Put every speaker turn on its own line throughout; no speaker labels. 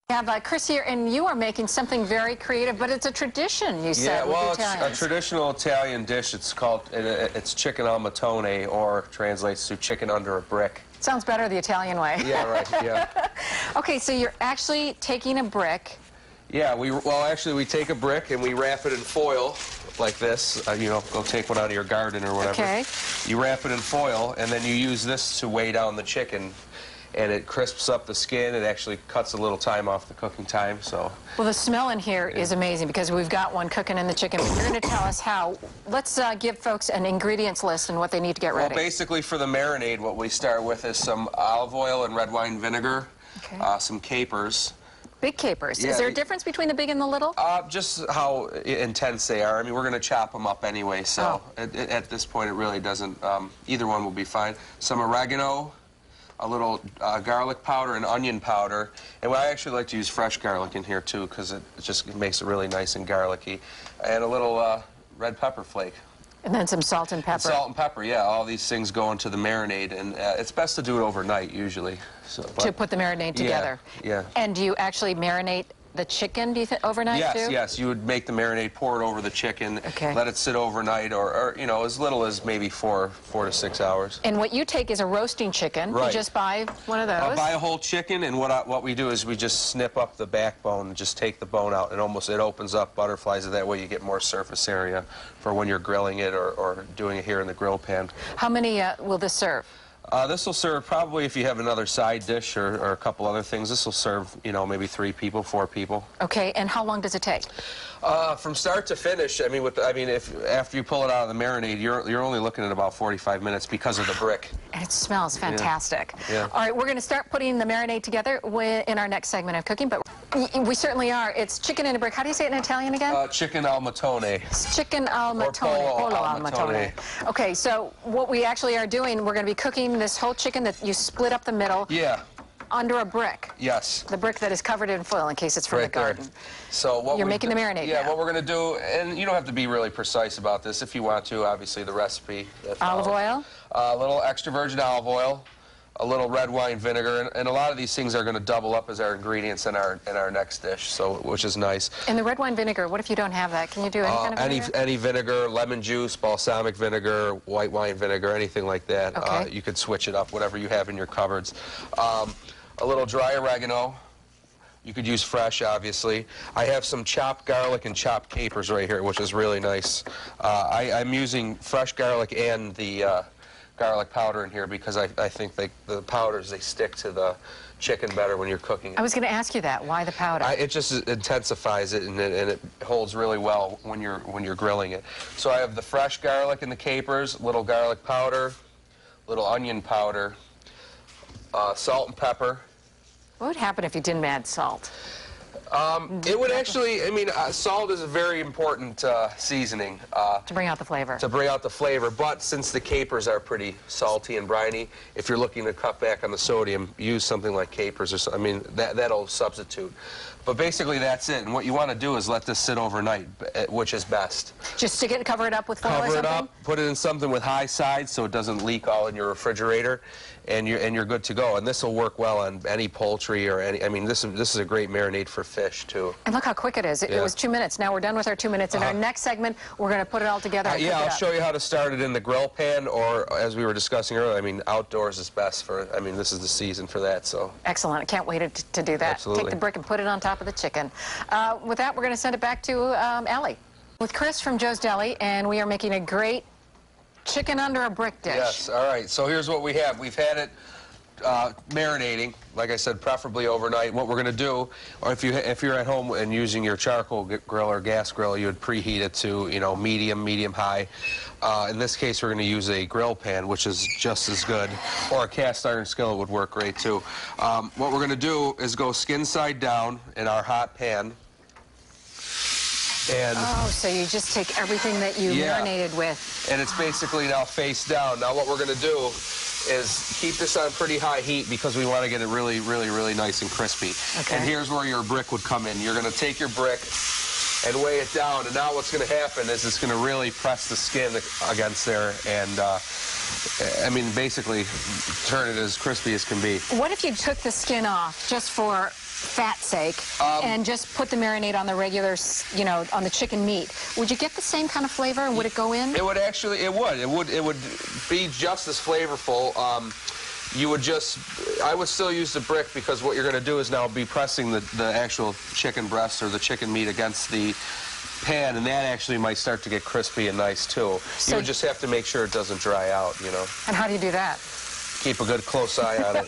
We have Chris here, and you are making something very creative, but it's a tradition, you said.
Yeah, well,
with
it's a traditional Italian dish. It's called, it's chicken al mattone, or translates to chicken under a brick.
Sounds better the Italian way.
Yeah, right, yeah.
Okay, so you're actually taking a brick.
Yeah, actually we take a brick and we wrap it in foil like this. You know, go take one out of your garden or whatever.
Okay.
You wrap it in foil, and then you use this to weigh down the chicken. And it crisps up the skin. It actually cuts a little time off the cooking time. So.
Well, the smell in here is amazing because we've got one cooking in the chicken. But you're going to tell us how. Let's give folks an ingredients list and what they need to get ready.
Well, basically for the marinade, what we start with is some olive oil and red wine vinegar, some capers.
Big capers.
Yeah,
is there a difference between the big and the little?
Just how intense they are. I mean, we're going to chop them up anyway, so at this point it really doesn't. Either one will be fine. Some oregano, a little garlic powder and onion powder. And I actually like to use fresh garlic in here too, because it just makes it really nice and garlicky. And a little red pepper flake.
And then some salt and pepper.
And salt and pepper, yeah. All these things go into the marinade, and it's best to do it overnight usually. So,
to put the marinade together.
Yeah.
And do you actually marinate the chicken, do you think, overnight too?
Yes. You would make the marinade, pour it over the chicken, let it sit overnight, or you know, as little as maybe 4 to 6 hours.
And what you take is a roasting chicken.
Right.
You just buy one of those.
Buy a whole chicken, and what we do is we just snip up the backbone and just take the bone out, and it opens up, butterflies it. That way you get more surface area for when you're grilling it or doing it here in the grill pan.
How many will this serve?
This will serve probably, if you have another side dish or a couple other things, this will serve, you know, maybe 3 people, 4 people.
Okay, and how long does it take?
From start to finish, I mean, if after you pull it out of the marinade, you're only looking at about 45 minutes because of the brick.
And it smells fantastic.
Yeah.
All right, we're going to start putting the marinade together in our next segment of cooking, but we certainly are. It's chicken in a brick. How do you say it in Italian again?
Chicken al mattone.
It's chicken al mattone.
Polo al mattone.
Okay, so what we actually are doing, we're going to be cooking this whole chicken that you split up the middle.
Yeah.
Under a brick.
Yes.
The brick that is covered in foil in case it's from the garden.
There. So what
you're making the marinade.
Yeah,
now.
what we're going to do, and you don't have to be really precise about this if you want to. Obviously, the recipe.
Olive oil.
A little extra virgin olive oil, a little red wine vinegar, and a lot of these things are going to double up as our ingredients in our next dish. So which is nice.
And the red wine vinegar. What if you don't have that? Can you do any kind of vinegar?
Any vinegar, lemon juice, balsamic vinegar, white wine vinegar, anything like that.
Okay.
You could switch it up, whatever you have in your cupboards. A little dry oregano. You could use fresh, obviously. I have some chopped garlic and chopped capers right here, which is really nice. I'm using fresh garlic and the garlic powder in here because I think the powders, they stick to the chicken better when you're cooking it.
I was going to ask you that. Why the powder?
It just intensifies it, and it holds really well when you're grilling it. So I have the fresh garlic and the capers, little garlic powder, little onion powder, salt and pepper.
What would happen if you didn't add salt?
It would actually, I mean, salt is a very important seasoning.
To bring out the flavor.
To bring out the flavor, but since the capers are pretty salty and briny, if you're looking to cut back on the sodium, use something like capers or something. I mean, that'll substitute. But basically, that's it. And what you want to do is let this sit overnight, which is best.
Just stick it and cover it up with foil or something?
Cover it up, put it in something with high sides so it doesn't leak all in your refrigerator, and you're good to go. And this will work well on any poultry or any. I mean, this is a great marinade for fish too. And
look how quick it is. It was 2 minutes. Now we're done with our 2 minutes. In our next segment, we're going to put it all together.
Yeah, I'll show you how to start it in the grill pan, or as we were discussing earlier. I mean, outdoors is best for. I mean, this is the season for that. So.
Excellent. I can't wait to do that.
Absolutely.
Take the brick and put it on top of the chicken. With that, we're going to send it back to Allie with Chris from Joe's Deli, and we are making a great chicken under a brick dish.
Yes. All right. So here's what we have. We've had it marinating, like I said, preferably overnight. What we're going to do, or if you're at home and using your charcoal grill or gas grill, you would preheat it to, you know, medium high. In this case, we're going to use a grill pan, which is just as good, or a cast iron skillet would work great too. What we're going to do is go skin side down in our hot pan. And
so you just take everything that you marinated with.
And it's basically now face down. Now what we're going to do is keep this on pretty high heat because we want to get it really nice and crispy.
Okay.
And here's where your brick would come in. You're going to take your brick and weigh it down, and now what's going to happen is it's going to really press the skin against there, and I mean, basically turn it as crispy as can be.
What if you took the skin off just for fat's sake, and just put the marinade on the regular, you know, on the chicken meat, would you get the same kind of flavor, and would it go in?
It would actually, it would be just as flavorful. I would still use the brick, because what you're going to do is now be pressing the actual chicken breast or the chicken meat against the pan, and that actually might start to get crispy and nice too. So you would just have to make sure it doesn't dry out, you know.
And how do you do that?
Keep a good close eye on it.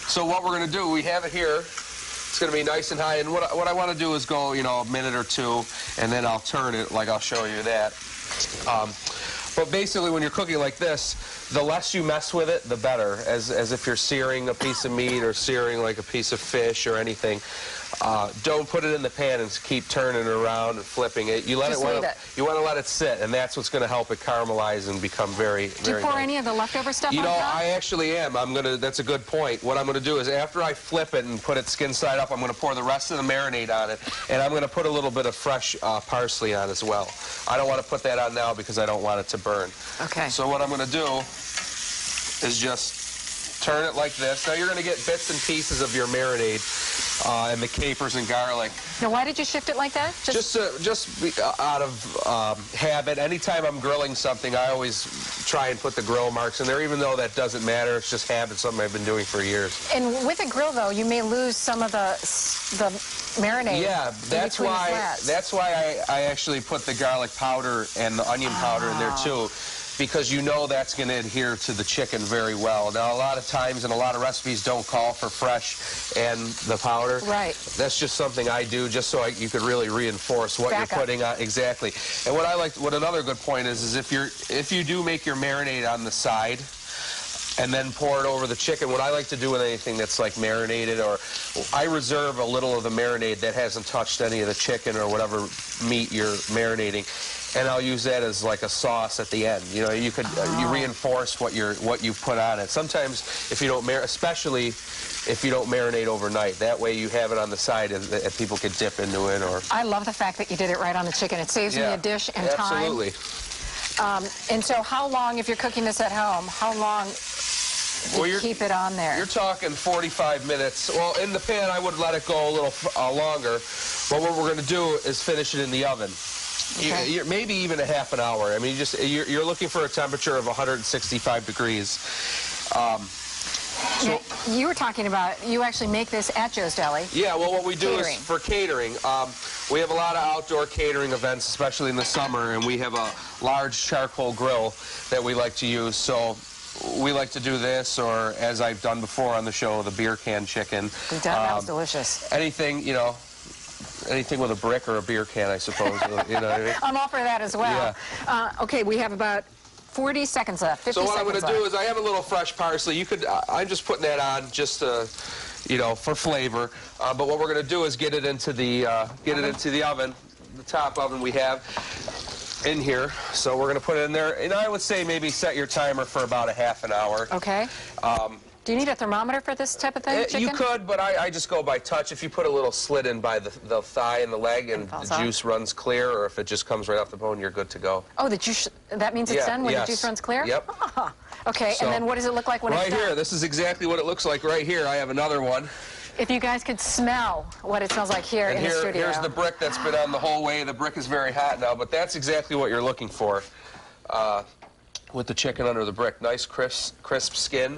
So what we're going to do, we have it here. It's going to be nice and high, and what I want to do is go, you know, a minute or two, and then I'll turn it, like I'll show you that. But basically, when you're cooking like this, the less you mess with it, the better. As if you're searing a piece of meat or searing like a piece of fish or anything. Don't put it in the pan and keep turning it around and flipping it. You want to let it sit, and that's what's going to help it caramelize and become very, very
Do you pour
nice.
any of the leftover stuff on top?
You know, I actually am. That's a good point. What I'm going to do is, after I flip it and put it skin side up, I'm going to pour the rest of the marinade on it, and I'm going to put a little bit of fresh parsley on as well. I don't want to put that on now because I don't want it to burn.
Okay.
So what I'm going to do is just turn it like this. Now you're going to get bits and pieces of your marinade and the capers and garlic.
Now, why did you shift it like that?
Just out of habit. Anytime I'm grilling something, I always try and put the grill marks in there, even though that doesn't matter. It's just habit, something I've been doing for years. And
with a grill, though, you may lose some of the marinade.
Yeah, that's why I actually put the garlic powder and the onion powder in there too, because you know that's going to adhere to the chicken very well. Now, a lot of times and a lot of recipes don't call for fresh and the powder.
Right.
That's just something I do just so you could really reinforce what you're putting on. Exactly. And what another good point is if you do make your marinade on the side and then pour it over the chicken, what I like to do with anything that's like marinated, or I reserve a little of the marinade that hasn't touched any of the chicken or whatever meat you're marinating, and I'll use that as like a sauce at the end. You know, you could you reinforce what you put on it. Sometimes if you don't especially if you don't marinate overnight, that way you have it on the side and people can dip into it. Or
I love the fact that you did it right on the chicken. It saves me a dish and time.
Absolutely.
And so, how long, if you're cooking this at home, how long do you keep it on there?
You're talking 45 minutes. Well, in the pan, I would let it go a little longer. But what we're going to do is finish it in the oven.
Okay.
Maybe even a half an hour. I mean, you're looking for a temperature of 165 degrees.
So, you were talking about, you actually make this at Joe's Deli.
Yeah, well, what we do is for catering. We have a lot of outdoor catering events, especially in the summer, and we have a large charcoal grill that we like to use. So we like to do this, or as I've done before on the show, the beer can chicken.
That was delicious.
Anything, you know, anything with a brick or a beer can, I suppose. You know what I mean?
I'm all for that as well. Yeah. Okay, we have about 40 seconds left, 50 seconds left. So what I'm going to do is I have a little fresh parsley. You could, I'm just putting that on just to, you know, for flavor. But what we're going to do is get it into the oven, the top oven we have in here. So we're going to put it in there, and I would say maybe set your timer for about a half an hour. Okay. Do you need a thermometer for this type of thing, chicken?
You could, but I just go by touch. If you put a little slit in by the thigh and the leg and the juice runs clear, or if it just comes right off the bone, you're good to go. Oh,
that means it's done when the juice runs clear?
Yep.
Okay, so, and then what does it look like when it's done?
Right here, this is exactly what it looks like right here. I have another one.
If you guys could smell what it smells like here in the studio.
Here's the brick that's been on the whole way. The brick is very hot now, but that's exactly what you're looking for with the chicken under the brick. Nice, crisp skin.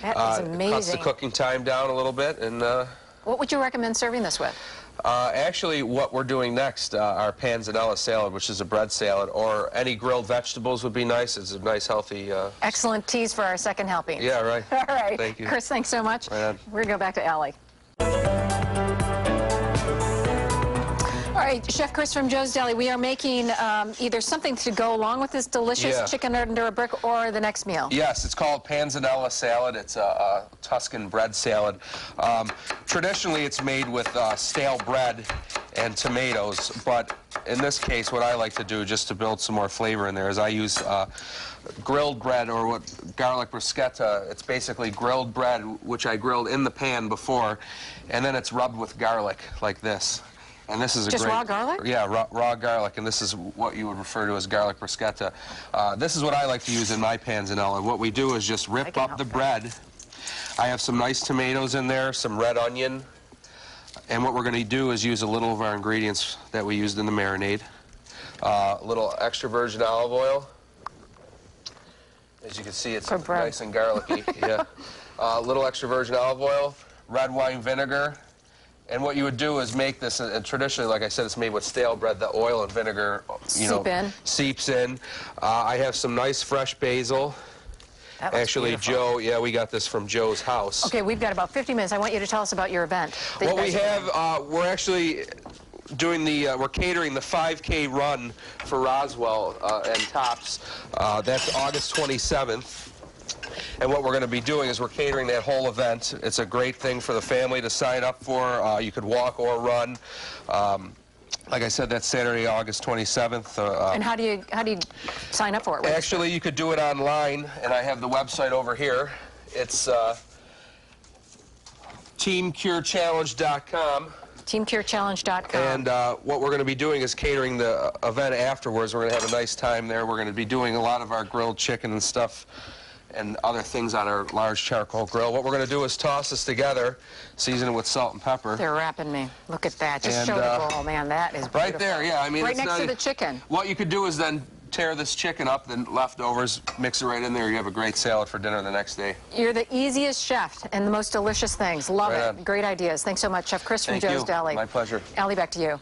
That is amazing.
Cuts the cooking time down a little bit. And
what would you recommend serving this with?
Actually, what we're doing next, our panzanella salad, which is a bread salad, or any grilled vegetables would be nice. It's a nice, healthy...
Excellent tease for our second helping.
Yeah, right.
All right.
Thank you.
Chris, thanks so much.
Right on.
We're going to go back to Allie. All right, Chef Chris from Joe's Deli, we are making either something to go along with this delicious chicken under a brick or the next meal.
Yes, it's called panzanella salad. It's a Tuscan bread salad. Traditionally, it's made with stale bread and tomatoes, but in this case, what I like to do just to build some more flavor in there is I use grilled bread, or what garlic bruschetta. It's basically grilled bread, which I grilled in the pan before, and then it's rubbed with garlic like this. And this is a
just raw garlic?
Yeah, raw garlic, and this is what you would refer to as garlic bruschetta. This is what I like to use in my panzanella. What we do is just rip up the bread I have some nice tomatoes in there, some red onion, and what we're going to do is use a little of our ingredients that we used in the marinade. A little extra virgin olive oil. As you can see, it's nice and garlicky. Yeah. A little extra virgin olive oil, red wine vinegar, and what you would do is make this, and traditionally, like I said, it's made with stale bread. The oil and vinegar, seeps in. I have some nice fresh basil. Actually, beautiful. Joe, we got this from Joe's house.
Okay, we've got about 50 minutes. I want you to tell us about your event.
Well, we have, we're actually doing we're catering the 5K run for Roswell and Tops. That's August 27th. And what we're going to be doing is we're catering that whole event. It's a great thing for the family to sign up for. You could walk or run. Like I said, that's Saturday, August 27th.
And how do you sign up for it?
Actually, you could do it online, and I have the website over here. It's teamcurechallenge.com.
teamcurechallenge.com.
And what we're going to be doing is catering the event afterwards. We're going to have a nice time there. We're going to be doing a lot of our grilled chicken and stuff and other things on our large charcoal grill. What we're going to do is toss this together, season it with salt and pepper.
They're wrapping me. Look at that. Just show the bowl, man. That is beautiful.
Right there, yeah. I mean,
right next to the chicken.
What you could do is then tear this chicken up, then leftovers, mix it right in there. You have a great salad for dinner the next day.
You're the easiest chef and the most delicious things. Love it. Great ideas. Thanks so much, Chef Chris from Joe's Deli.
My pleasure.
Allie, back to you.